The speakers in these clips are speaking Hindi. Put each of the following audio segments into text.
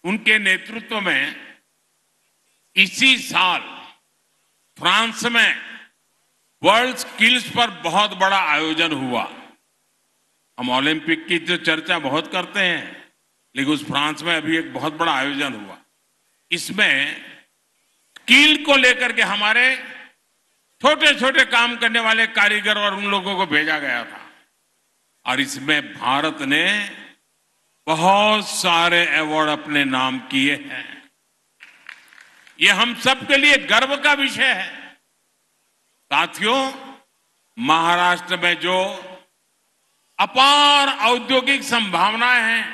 उनके नेतृत्व में इसी साल फ्रांस में वर्ल्ड स्किल्स पर बहुत बड़ा आयोजन हुआ। हम ओलंपिक की तो चर्चा बहुत करते हैं, लेकिन उस फ्रांस में अभी एक बहुत बड़ा आयोजन हुआ। इसमें स्किल को लेकर के हमारे छोटे छोटे काम करने वाले कारीगर और उन लोगों को भेजा गया था, और इसमें भारत ने बहुत सारे अवार्ड अपने नाम किए हैं। ये हम सबके लिए गर्व का विषय है। साथियों, महाराष्ट्र में जो अपार औद्योगिक संभावनाएं हैं,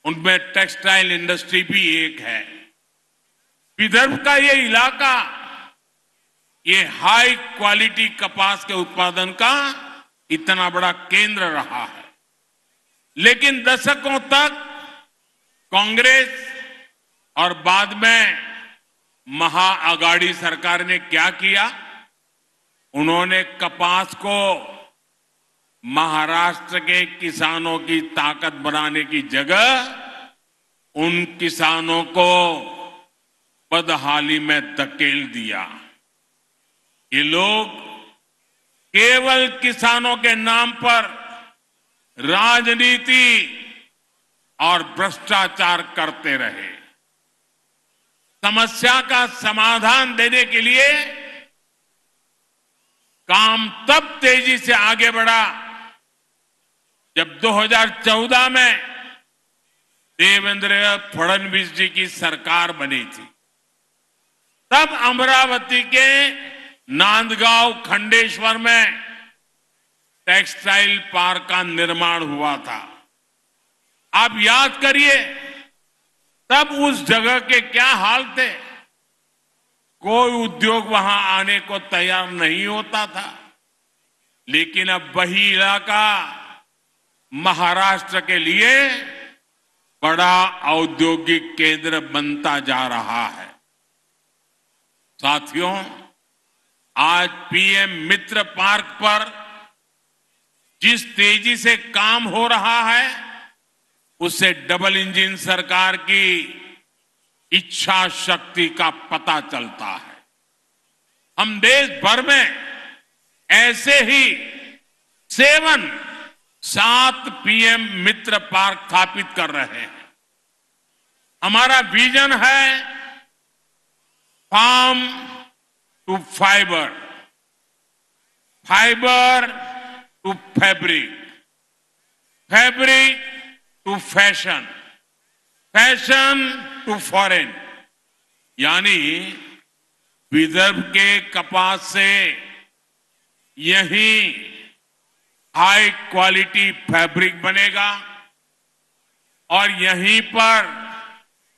उनमें टेक्सटाइल इंडस्ट्री भी एक है। विदर्भ का ये इलाका ये हाई क्वालिटी कपास के उत्पादन का इतना बड़ा केंद्र रहा है, लेकिन दशकों तक कांग्रेस और बाद में महाअगाड़ी सरकार ने क्या किया? उन्होंने कपास को महाराष्ट्र के किसानों की ताकत बनाने की जगह उन किसानों को बदहाली में धकेल दिया। ये लोग केवल किसानों के नाम पर राजनीति और भ्रष्टाचार करते रहे। समस्या का समाधान देने के लिए काम तब तेजी से आगे बढ़ा जब 2014 में देवेंद्र फडणवीस जी की सरकार बनी थी। तब अमरावती के नांदगांव खंडेश्वर में टेक्सटाइल पार्क का निर्माण हुआ था। आप याद करिए, तब उस जगह के क्या हाल थे। कोई उद्योग वहां आने को तैयार नहीं होता था, लेकिन अब वही इलाका महाराष्ट्र के लिए बड़ा औद्योगिक केंद्र बनता जा रहा है। साथियों, आज पीएम मित्र पार्क पर जिस तेजी से काम हो रहा है, उससे डबल इंजन सरकार की इच्छा शक्ति का पता चलता है। हम देश भर में ऐसे ही 7 पीएम मित्र पार्क स्थापित कर रहे हैं। हमारा विजन है farm to fibre, fibre to fabric, fabric to fashion, fashion to foreign. यानी विदर्भ के कपास से यही हाई क्वालिटी फैब्रिक बनेगा और यहीं पर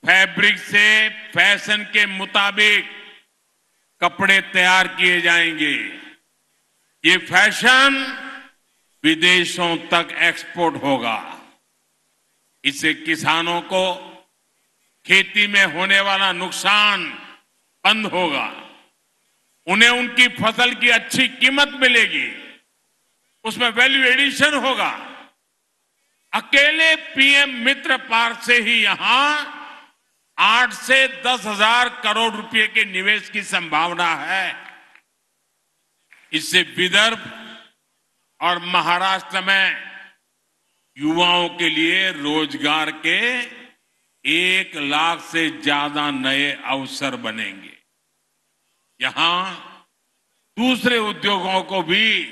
फैब्रिक से फैशन के मुताबिक कपड़े तैयार किए जाएंगे। ये फैशन विदेशों तक एक्सपोर्ट होगा। इससे किसानों को खेती में होने वाला नुकसान बंद होगा, उन्हें उनकी फसल की अच्छी कीमत मिलेगी, उसमें वैल्यू एडिशन होगा। अकेले पीएम मित्र पार्क से ही यहां 8 से 10 हजार करोड़ रुपए के निवेश की संभावना है। इससे विदर्भ और महाराष्ट्र में युवाओं के लिए रोजगार के 1 लाख से ज्यादा नए अवसर बनेंगे। यहां दूसरे उद्योगों को भी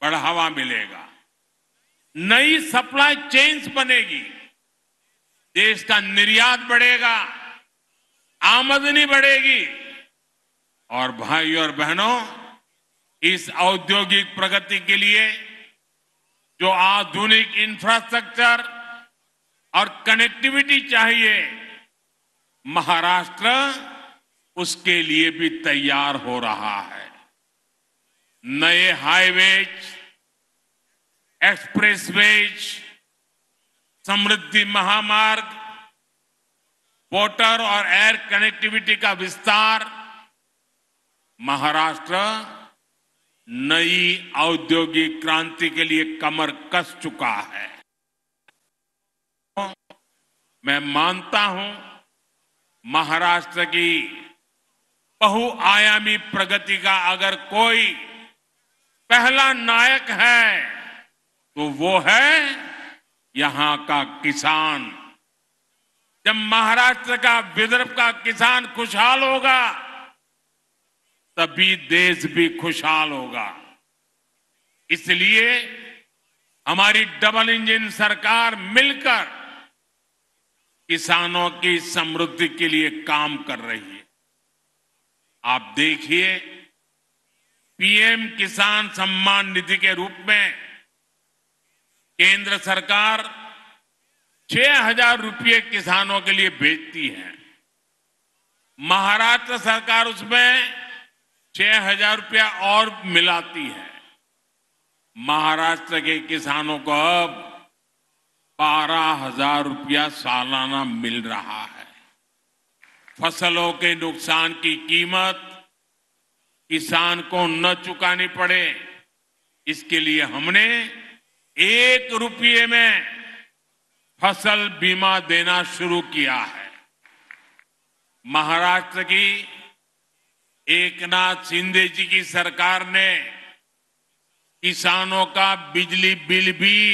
बढ़ावा मिलेगा, नई सप्लाई चेन्स बनेगी, देश का निर्यात बढ़ेगा, आमदनी बढ़ेगी। और भाई और बहनों, इस औद्योगिक प्रगति के लिए जो आधुनिक इंफ्रास्ट्रक्चर और कनेक्टिविटी चाहिए, महाराष्ट्र उसके लिए भी तैयार हो रहा है। नए हाईवेज, एक्सप्रेसवेज, समृद्धि महामार्ग, वाटर और एयर कनेक्टिविटी का विस्तार, महाराष्ट्र नई औद्योगिक क्रांति के लिए कमर कस चुका है। मैं मानता हूं महाराष्ट्र की बहुआयामी प्रगति का अगर कोई पहला नायक है तो वो है यहां का किसान। जब महाराष्ट्र का, विदर्भ का किसान खुशहाल होगा तभी देश भी खुशहाल होगा। इसलिए हमारी डबल इंजन सरकार मिलकर किसानों की समृद्धि के लिए काम कर रही है। आप देखिए, पीएम किसान सम्मान निधि के रूप में केंद्र सरकार 6,000 रुपये किसानों के लिए भेजती है। महाराष्ट्र सरकार उसमें 6,000 रुपया और मिलाती है। महाराष्ट्र के किसानों को अब 12,000 रुपया सालाना मिल रहा है। फसलों के नुकसान की कीमत किसान को न चुकानी पड़े, इसके लिए हमने 1 रुपये में फसल बीमा देना शुरू किया है। महाराष्ट्र की एकनाथ शिंदे जी की सरकार ने किसानों का बिजली बिल भी